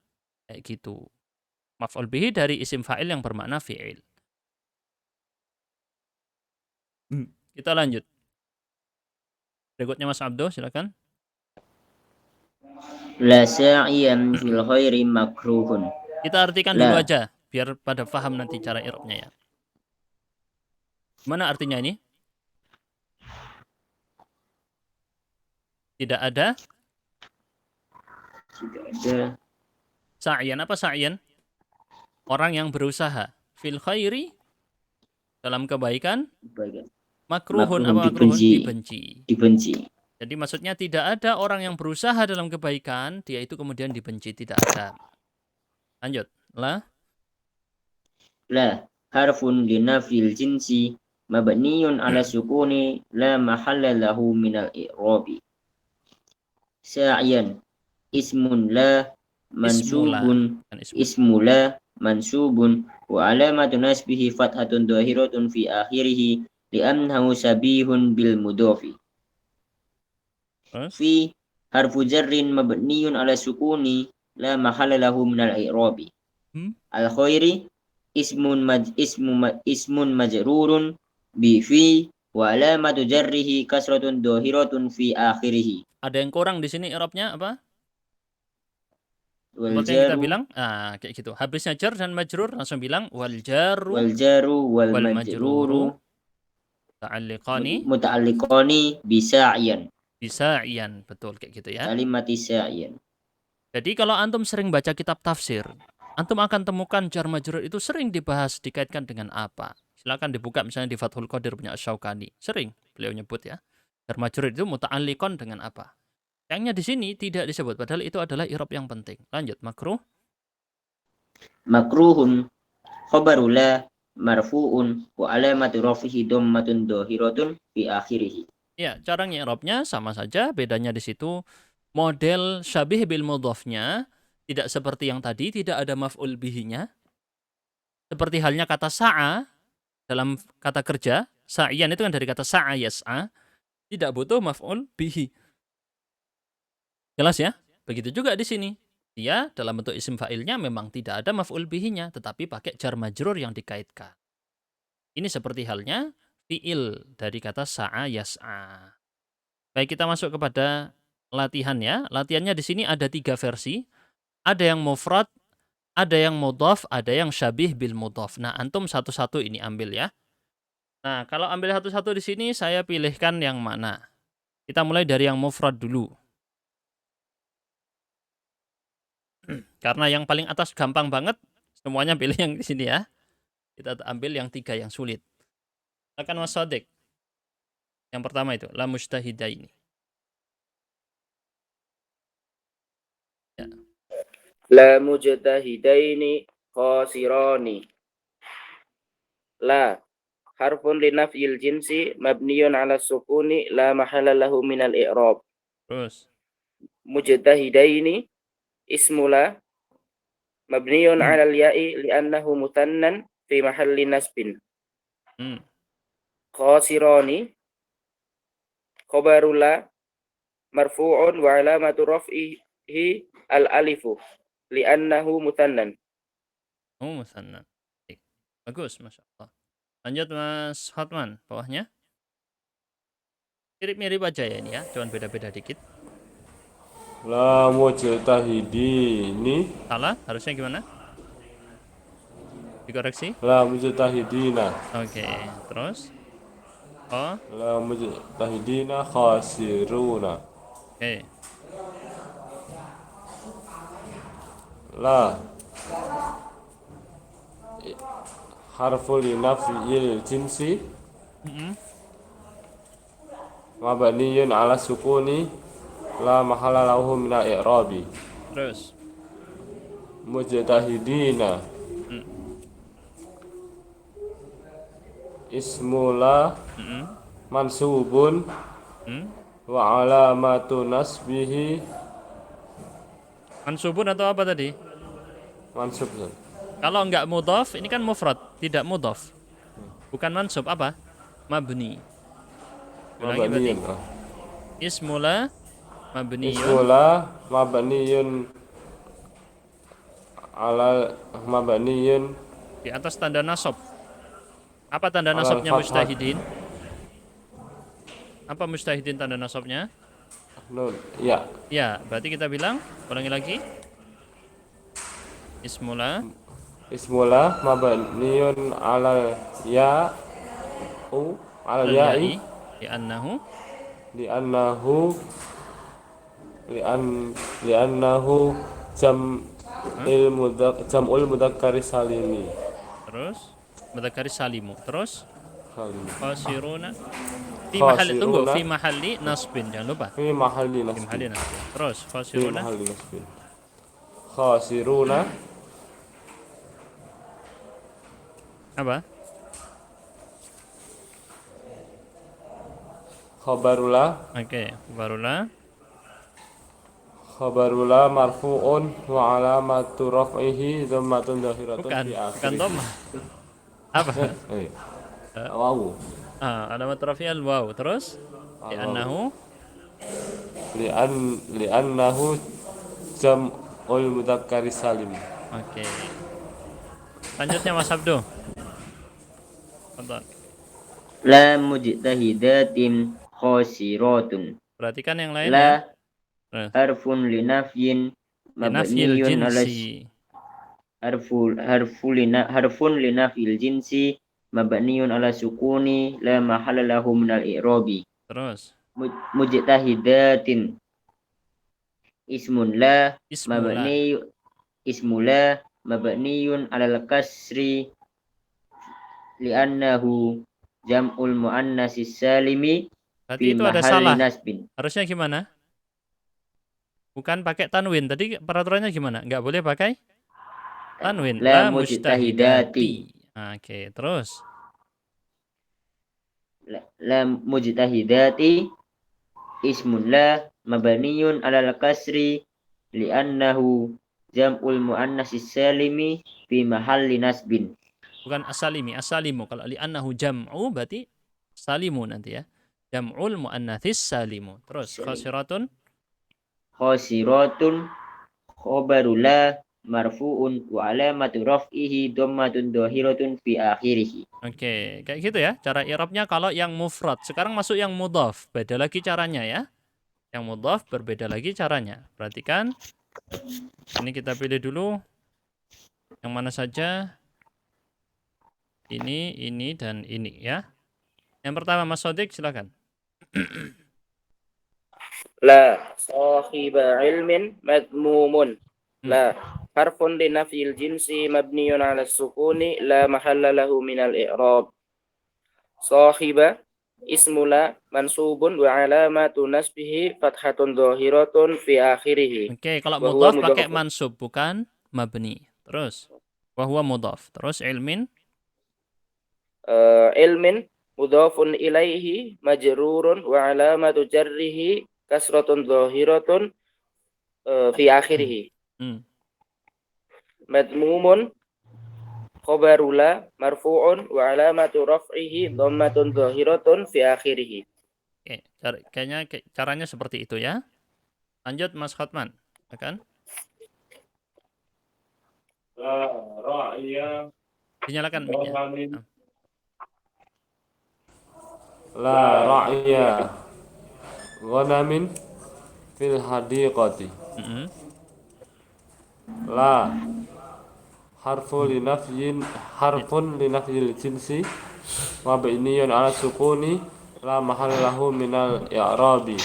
Kayak gitu. Maf'ul bihi dari isim fa'il yang bermakna fi'il. Kita lanjut. Berikutnya Mas Abdo, silakan. La sa'iyan fil khairi makruhun. Kita artikan dulu aja biar pada paham nanti cara i'rabnya ya. Mana artinya ini? Tidak ada sa'yan. Apa sa'yan? Orang yang berusaha. Fil khairi, dalam kebaikan. Makruhun. Apa makruhun? Dibenci. Jadi maksudnya tidak ada orang yang berusaha dalam kebaikan, dia itu kemudian dibenci. Tidak ada. Lanjut. La harfun linafil jinsi mabniyun ala sukuni la mahalla lahu minal i'rabi. Sa'yan ismun la mansubun wa alamatu nasbihi fathatun dhahiratun fi akhirih li'annahu sabihun bil mudhafi. Fi harfu jarrin mabniyun ala sukuni la mahalla lahu minal i'rabi. Al khairi ismun majrurun bi fi wa alamatu jarrihi kasratun dhahiratun fi akhirih. Ada yang kurang di sini i'rabnya apa? Seperti yang kita bilang, kayak gitu. Habisnya jar dan majrur langsung bilang wal jaru wal majruru muta'alliqani bisa'yan. Bisa'ian, betul kayak gitu ya. kalimati sa'iyan. Jadi kalau antum sering baca kitab tafsir, antum akan temukan jar majrur itu sering dibahas dikaitkan dengan apa. Silakan dibuka misalnya di Fathul Qadir punya Asy-Syaukani. Sering beliau nyebut ya. Jar majrur itu muta'alliqon dengan apa. Sayangnya di sini tidak disebut padahal itu adalah i'rab yang penting. Lanjut, makruh. Makruhun khabaru la marfu'un wa alamatu rafihi dhammatun dhahiratun fi akhirih. Ya, cara i'rabnya sama saja, bedanya di situ model syabih bil mudhafnya tidak seperti yang tadi, tidak ada maf'ul bihinya. Seperti halnya kata sa'a dalam kata kerja, sa'ian itu kan dari kata sa'a yas'a, tidak butuh maf'ul bihi. Jelas ya? Begitu juga di sini. Dia dalam bentuk isim fa'ilnya memang tidak ada maf'ul bihinya, tetapi pakai jar majrur yang dikaitkan. Ini seperti halnya fi'il dari kata sa'a yas'a. Baik, kita masuk kepada latihan ya. Latihannya di sini ada 3 versi. Ada yang mufrad, ada yang mudhaf, ada yang syabih bil mudhaf. Nah, antum satu-satu ini ambil ya. Nah, kalau ambil satu-satu di sini saya pilihkan yang mana? Kita mulai dari yang mufrad dulu. Karena yang paling atas gampang banget, semuanya pilih yang di sini ya. Kita ambil yang 3 yang sulit. Akan Mas Shadiq. Yang pertama itu, la mustahidaini. Ya. La mujtahidaini khasirani. La harfun li nafyil jinsi mabniyun ala sukuni la mahalla lahu minal i'rab. Terus. Mujtahidaini ismula mabniyun ala al-ya'i li'annahu mutannan fi mahalli nasbin. Khasirani khabarula marfu'un wa alamatu raf'ihi al-alifu li'annahu mutannan. Oh, musanna. Bagus, Masya Allah. Lanjut Mas Hotman, bawahnya. Mirip-mirip aja ya ini ya, cuman beda-beda dikit. La mujtahidini. Salah, harusnya gimana? Dikoreksi? La mujtahidina. Oke, terus? Oh, La mujtahidina khasiruna. oke. La harful nafyil jinsi mabniyun ala sukuni la mahala lahu min al-i'rabi. Terus? Mujtahidina ismula mansubun wa alamatu nasbihi Mansubun atau apa tadi? mansub. Kalau enggak mudhaf, ini kan mufrad, tidak mudhaf. Bukan mansub, apa? Mabni. Ulangi berarti. Mabniyun. Ismula mabniyun. Ismula mabniyun ala mabniyun Di atas tanda nasab. Apa tanda Alal nasabnya fathah. mustahidin? Apa mustahidin tanda nasabnya? nun ya. Ya, berarti kita bilang, ulangi lagi. Ismula Ismula mabniyun ala ya ala ya'i li'annahu li'annahu jam'ul mudzakkari salimi. terus mudzakkari salimu. Terus Salim. khasiruna fi mahalli, tunggu, Khasiruna. fi mahalli nasbin, jangan lupa. Fi mahalli Fi mahalli nasbin. nasbin. Terus Fi khasiruna mahalli nasbin. Khasiruna apa? khabarula Oke, barulah khabarula marfu'un wa alamatu raf'ihi dhammatun dhahiratun bukan fi bukan akhirih. dhamma. Apa? Wawu Alamat rafi'al waw. Terus li'annahu li'annahu jam'ul mudzakkari salim. oke. Lanjutnya Mas Abdu. Tonton. La mujtahidatin khasiratun. Perhatikan yang lain ya. La Terus. harfun li nafyin Nafyil mabniyun ala jinsi. harfun li nafyil jinsi mabniyun ala sukuni la mahalla lahu min al-i'rabi. Terus mujtahidatin ismun la Ismula. mabniyun alal kasri li'annahu jam'ul muannatsis salimi Berarti fi itu ada mahalli salah. nasbin. Harusnya gimana? Bukan pakai tanwin. Tadi peraturannya gimana? Nggak boleh pakai tanwin. La La mujtahidati. mujtahidati. Oke, terus. La mujtahidati ismun la mabniyun alal kasri li'annahu jam'ul muannatsis salimi fi mahalli nasbin. Bukan asalimi, asalimu. Kalau li'annahu jam'u berarti salimu nanti ya. Jam'ul muannatsis salimu. Terus khasiratun. Khasiratun khobarul la marfu'un wa alamatu raf'ihi dhammatun dhahiratun fi akhirih. Oke, kayak gitu ya. Cara i'rabnya kalau yang mufrad. Sekarang masuk yang mudhaf. Beda lagi caranya ya. Yang mudhaf berbeda lagi caranya. Perhatikan. Ini kita pilih dulu. Yang mana saja. Ini, dan ini ya. Yang pertama Mas Sodik silakan. La sahiba ilmin madmumun. La harfun li nafyil jinsi mabniyun ala sukuni la mahalla lahu minal i'rab. Sahiba ismula mansubun wa alamatu nasbihi fathatun dhahiratun fi akhirih. Oke, kalau Wa huwa mudhaf pakai mudhafun. mansub bukan mabni. Terus wa huwa mudhaf. Terus ilmin. Ilmin mudhafun ilaihi majrurun wa alamatu jarrihi kasratun dhahiratun fi akhirih. Madmumun khobarula marfu'un wa alamatu raf'ihi dhammatun dhahiratun fi akhirih. Oke, kayaknya caranya seperti itu ya. Lanjut Mas Khotman, akan Ra'ya dinyalakan mic-nya. La ra'ya ghanamin fil hadiqati. La harfun linafyil jinsi mabniyun ala sukuni la mahalla lahu minal i'rabi.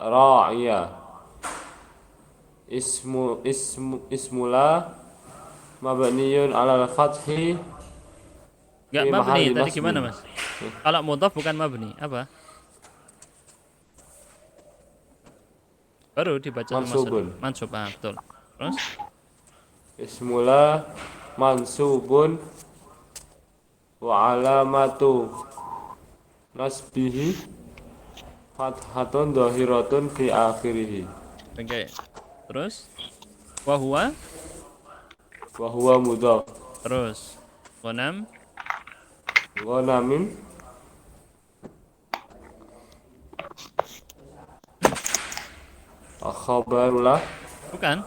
Ra'ya ismula mabniyun ala fathi. Enggak mabni, tadi gimana Mas? Kalau mudhaf bukan mabni, apa? Baru dibaca sama Mansubun. Mansub, betul. Terus? Ismula mansubun wa alamatu nasbihi fathatun dhahiratun fi akhirih. Oke. Terus? Wa huwa Mudhaf. Terus? Ghanamin khabarullah. Bukan.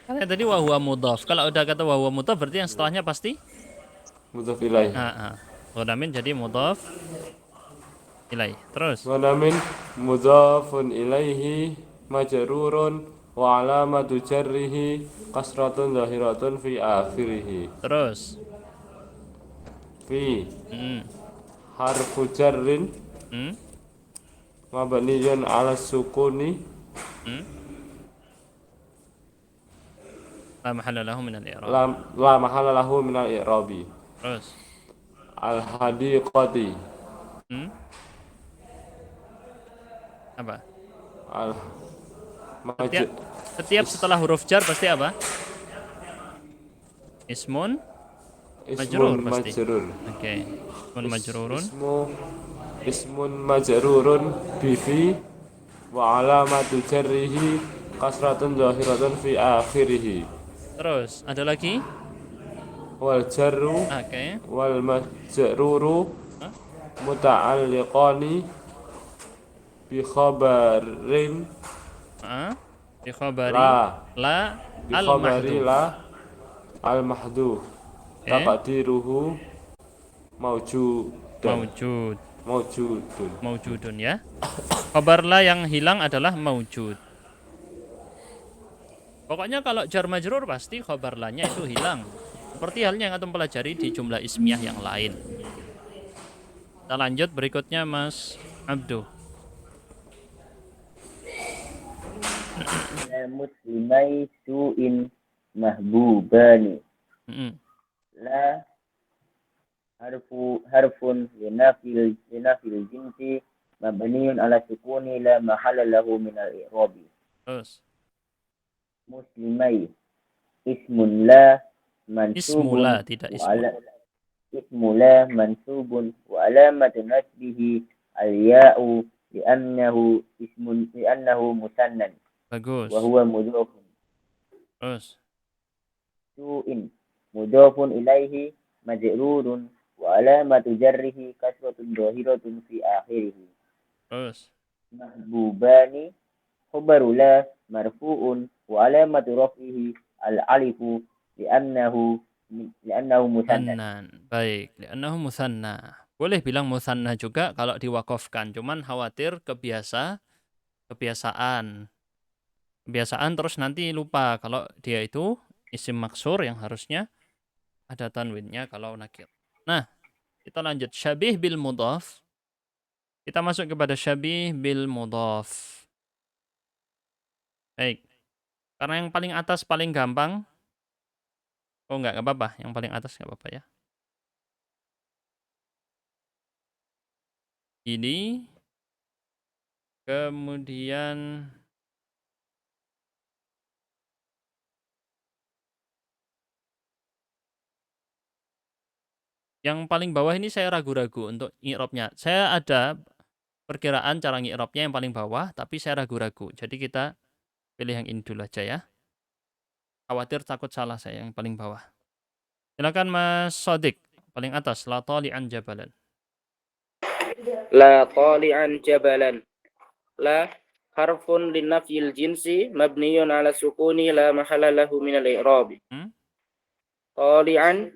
Karena tadi wa huwa mudhaf. Kalau udah kata wa huwa mudhaf berarti yang setelahnya pasti Mudhaf ilaih. Ghanamin jadi mudhaf ilaih. Terus? Ghanamin mudhafun ilaihi majrurun wa alamatu jarrihi kasratun zahiratun fi akhirih. Terus? Fi harfu jarrin mabniyun ala sukuni La mahalla lahu minal i'rab. la mahalla lahu minal i'rabi. Terus? Al hadiqati. Apa? Al Setiap setelah huruf jar pasti apa? Ismun majrur pasti. Oke. Ismun majrurun. Ismun majrurun bifi wa alamatu jarrihi kasratun zahiratun fi akhirih. Terus ada lagi? Wal jarru wal majruru muta'alliqani bi khabarin bi khabari la al mahdhuf taqdiruhu maujudun ya. Khabar la yang hilang adalah maujud. Pokoknya kalau jar majrur pasti khabar la-nya itu hilang. Seperti halnya yang antum pelajari di jumlah ismiyah yang lain. Kita lanjut berikutnya Mas Abdu. muslimai su'in mahbubani. Mm-mm. La harfun linafil jinsi mabniun ala sukuni la mahalla lahu min al-i'rabi. Terus. Muslimai ismun la mansubun Ismula tidak wa ismun. ala ismu la mansubun wa alamatu nasbihi al-ya'u li'annahu musannan Bagus. wa huwa mudhafun. Terus. Su'in mudhafun ilaihi majrurun wa alamatu jarrihi kasratun dhahiratun fi akhirih. Terus. Mahbubani khabaru la marfu'un wa alamatu raf'ihi al-alifu li'annahu musannan. Musannan. Baik, li'annahu musanna. Boleh bilang musanna juga kalau diwakafkan, cuman khawatir kebiasaan terus nanti lupa kalau dia itu isim maksur yang harusnya ada tanwinnya kalau nakir. Nah, kita lanjut syabih bil mudhaf. Kita masuk kepada syabih bil mudhaf. Baik. Karena yang paling atas paling gampang. Oh enggak apa-apa, yang paling atas enggak apa-apa ya. Ini kemudian yang paling bawah ini saya ragu-ragu untuk i'rabnya. Saya ada perkiraan cara i'rabnya yang paling bawah, tapi saya ragu-ragu. Jadi kita pilih yang ini dulu aja ya. Khawatir takut salah saya yang paling bawah. Silakan Mas Sodik, paling atas, la tali'an jabalan. La tali'an jabalan. La harfun linafyil jinsi mabniyun ala sukuni la mahalla lahu min al-i'rab. Tali'an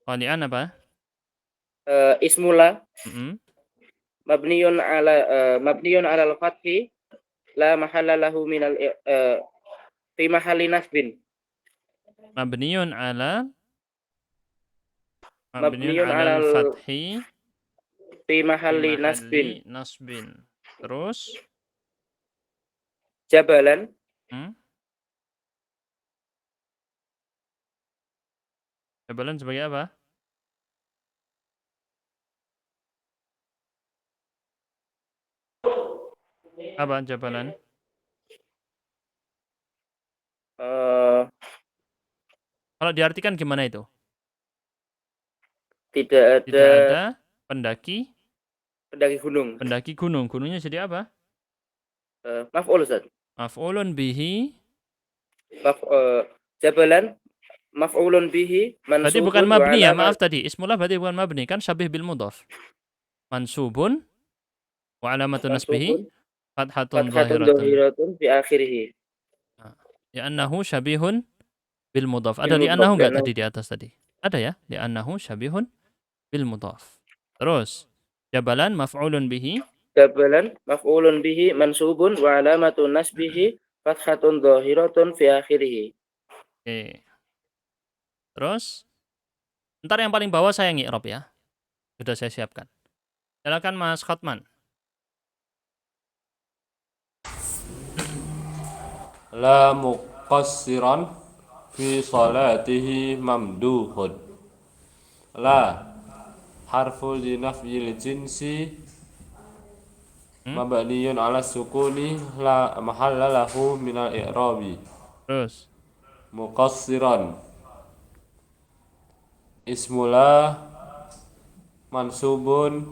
Tali'an apa? ismula Mm-mm. mabniyun ala al-fathi la mahalla lahu min fi mahalli nasbin. Mabniyun ala Mabniyun ala al-fathi fi mahalli mahalli nasbin. nasbin. Terus Jabalan jabalan sebagai apa? Apa jabalan? Kalau diartikan gimana itu? Tidak ada pendaki gunung. Pendaki gunung. Gunungnya jadi apa? Maf'ul Ustaz. Maf'ulun bihi. Jabalan maf'ulun bihi mansubun. Berarti bukan mabni ya, maaf tadi. Ismullah berarti bukan mabni, kan syabih bil mudhaf. Mansubun wa alamatun nasbihi fathatun dhahiratun fi akhirih. Ya annahu syabihun bil mudhaf. Ada li annahu enggak tadi di atas tadi? Ada ya? Li annahu syabihun bil mudhaf. Terus jabalan maf'ulun bihi. Jabalan maf'ulun bihi mansubun wa alamatun nasbihi fathatun dhahiratun fi akhirih. Oke. Terus ntar yang paling bawah saya ngi'rab ya. Sudah saya siapkan. Silakan Mas Khatman. La muqassiran fi salatihi mamduhun. La harfu li nafyil jinsi mabniyun ala sukuni la mahalla lahu min al-i'rabi. Terus Muqassiran ismula mansubun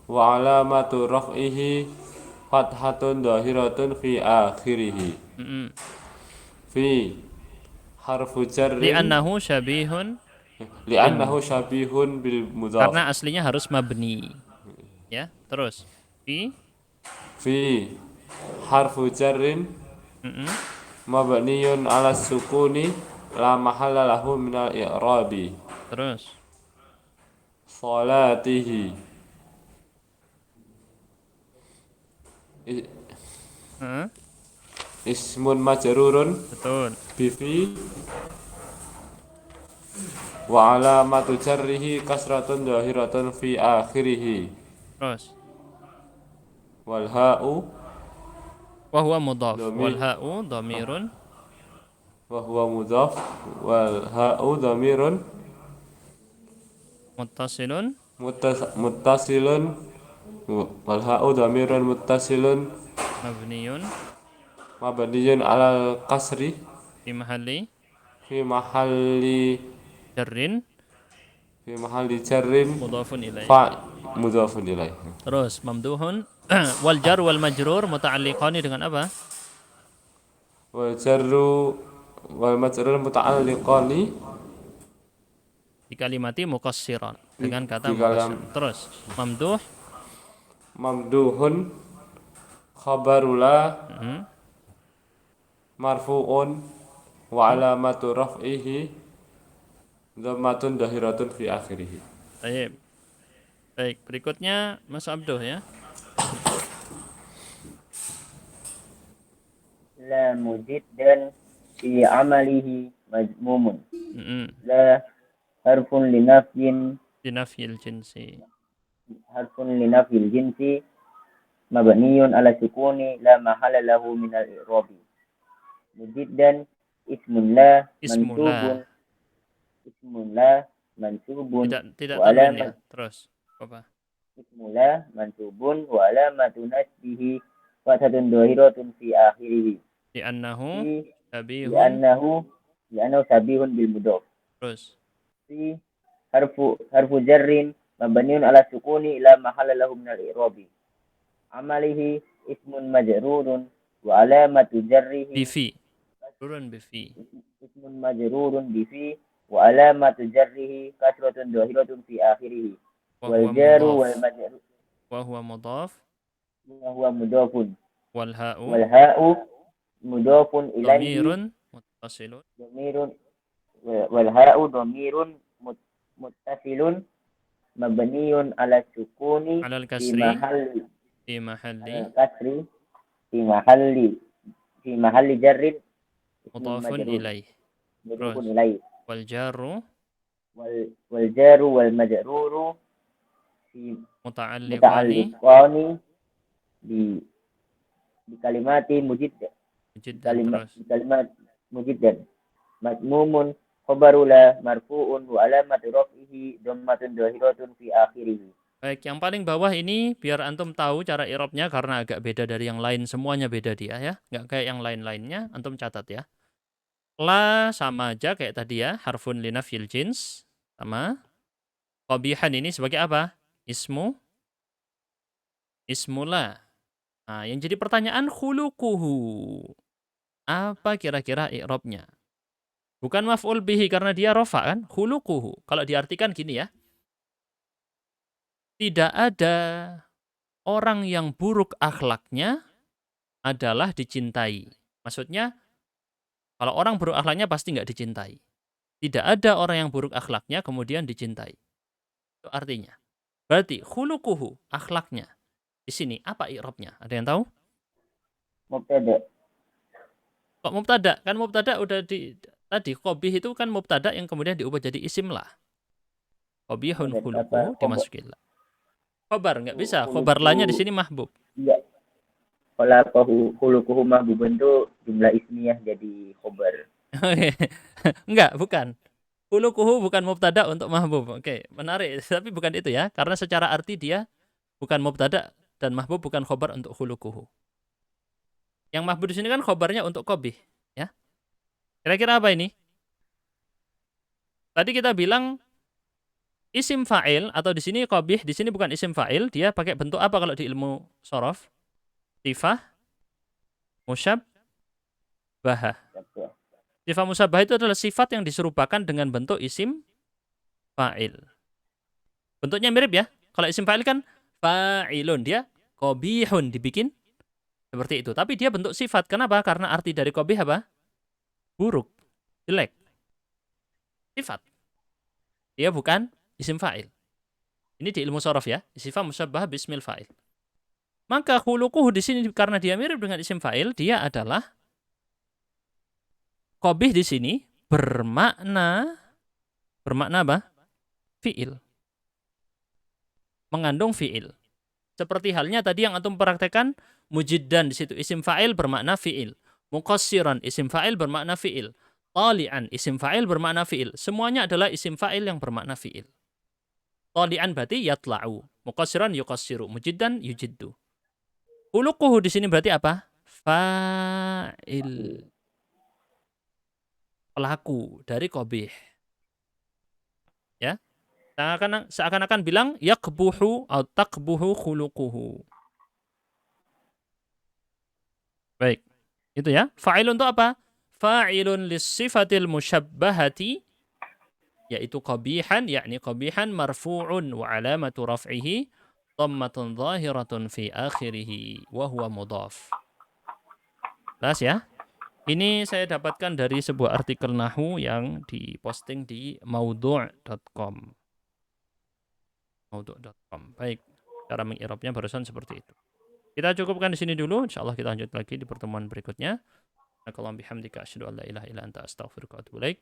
wa alamatu raf'ihi fathatun dhahiratun fi akhirih. Fi harfu jarrin li'annahu syabihun bil mudhaf. karena aslinya harus mabni. Ya, terus Fi harfu jarrin mabniyun ala sukuni la mahalla lahu min al-i'rabi. terus Salatihi ismun majrurun Betul. bifi wa alamatu jarrihi kasratun zahiratun fi akhirih Terus. wal ha'u Wa huwa mudhaf. Wal dhamir ha'u dhamirun wa huwa mudhaf wal ha'u dhamirun muttasilun muttasilun wal ha'u dhamirun muttasilun mabniyun mabniyun alal kasri fi mahalli fi mahalli jarrin jarrin mudhafun ilaih. fa mudhafun ilaih. Terus mamduhun wal jar wal majrur muta'alliqani dengan apa? Wal jarru wal majrur muta'alliqani Di kalimati muqassiran dengan kata di kalam muqassir. Terus mamduh mamduhun khabarula hmm, marfu'un wa alamatu raf'ihi dhammatun dahiratun fi akhirih. baik. Baik, berikutnya Mas Abduh ya. La mujiddan fi amalihi mazmumun. Mm-mm. La harfun linafyin Binafyil jinsi. harfun linafyil jinsi mabniyun ala sukuni la mahala lahu min al-i'rabi. Mujiddan ismun la Ismullah. mansubun Tidak wa tanwin ya. alamat Terus apa? ismula mansubun wa alamatu nasbihi fathatun dhahiratun fi akhirih Di annahu fi tabihun. li'annahu sabihun bil mudhaf Terus fi harfu jarrin mabniun ala sukuni la mahalla lahu min al-i'rabi amalihi ismun majrurun wa alamatu jarrihi bifi. Turun bifi. ismun majrurun bi fi wa alamatu jarrihi kasratun dhahiratun fi akhirih Wa wal huwa jaru mudhaf. wal majrur Wa huwa mudhaf. wa huwa mudhafun Wal ha'u wal ha'u mudhafun ilaihi dhamirun muttasilun dhamirun wal ha'u dhamirun muttasilun mabniun ala sukuni alal fi kasri mahalli fi mahalli kasri fi mahalli jarrin ismun mudhafun majrur ilaih. mudhafun Terus. ilaih Wal jarru wal jaru wal majruru fi muta'alliqani muta'alliqani di kalimati mujiddan jiddan. Terus kalimat mujiddan madmumun khabaru la marfu'un wa alamatu raf'ihi dhammatun dhahiratun fi akhirih. baik, yang paling bawah ini biar antum tahu cara i'rabnya karena agak beda dari yang lain, semuanya beda dia ya. Nggak kayak yang lain-lainnya, antum catat ya. La sama aja kayak tadi ya, harfun linafyil jins sama. Qabihan ini sebagai apa? Ismula. Nah, yang jadi pertanyaan khuluquhu. Apa kira-kira i'rabnya? Bukan maf'ul bihi karena dia rofa kan? Khuluquhu. Kalau diartikan gini ya. Tidak ada orang yang buruk akhlaknya adalah dicintai. Maksudnya, kalau orang buruk akhlaknya pasti nggak dicintai. Tidak ada orang yang buruk akhlaknya kemudian dicintai. Itu artinya. Berarti khuluquhu, akhlaknya. Di sini apa i'rabnya? Ada yang tahu? Mubtada. Kok mubtada? Kan mubtada udah tadi qabih itu kan mubtada yang kemudian diubah jadi isim lah. Qabihun khuluquhu dimasukin lah. Khobar nggak bisa. Khobar lanya di sini mahbub. Iya. Kalau khuluquhu mahbubun itu jumlah ismiyah jadi khobar. Enggak, bukan. Khuluquhu bukan mubtada untuk mahbub. Oke, menarik. Tapi bukan itu ya. Karena secara arti dia bukan mubtada dan mahbub bukan khobar untuk khuluquhu. Yang mahbub di sini kan khobarnya untuk qabih, ya. Kira-kira apa ini? Tadi kita bilang isim fa'il atau di sini qabih, di sini bukan isim fa'il, dia pakai bentuk apa kalau di ilmu shorof? Sifah musyabbahah. Sifat musabbah itu adalah sifat yang diserupakan dengan bentuk isim fa'il. Bentuknya mirip ya. Kalau isim fa'il kan fa'ilun, dia qabihun dibikin seperti itu. Tapi dia bentuk sifat. Kenapa? Karena arti dari qabih apa? Buruk, jelek. Sifat. Dia bukan isim fa'il. Ini di ilmu shorof ya. Sifat musyabbah bismil fa'il. Maka khuluquhu di sini karena dia mirip dengan isim fa'il, dia adalah qabih di sini bermakna apa? Fi'il. Mengandung fi'il. Seperti halnya tadi yang antum praktekkan, mujiddan di situ isim fa'il bermakna fi'il. Muqassiran isim fa'il bermakna fi'il. Tali'an isim fa'il bermakna fi'il. Semuanya adalah isim fa'il yang bermakna fi'il. Tali'an berarti yatla'u. Muqassiran yuqassiru. Mujiddan yujiddu. Khuluquhu di sini berarti apa? Fa'il. Pelaku dari qabih. Ya. Seakan-akan bilang yakbuhu atau takbuhu khuluquhu. Baik. Itu ya. Fa'il untuk apa? Fa'ilun lissifatil musyabbahati, yaitu qabihan, yakni qabihan marfu'un wa alamatu raf'ihi dhammatun zahiratun fi akhirih wa huwa mudhaf. Jelas ya? Ini saya dapatkan dari sebuah artikel nahwu yang diposting di maudhu'.com. Maudhu.com. Baik. Cara mengirabnya barusan seperti itu. Kita cukupkan di sini dulu. Insyaallah kita lanjut lagi di pertemuan berikutnya. Allahumma bihamdika asyhadu an la ilaha illa anta astaghfiruka wa atubu ilaik.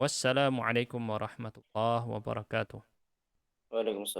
Wassalamualaikum warahmatullahi wabarakatuh. Waalaikumsalam.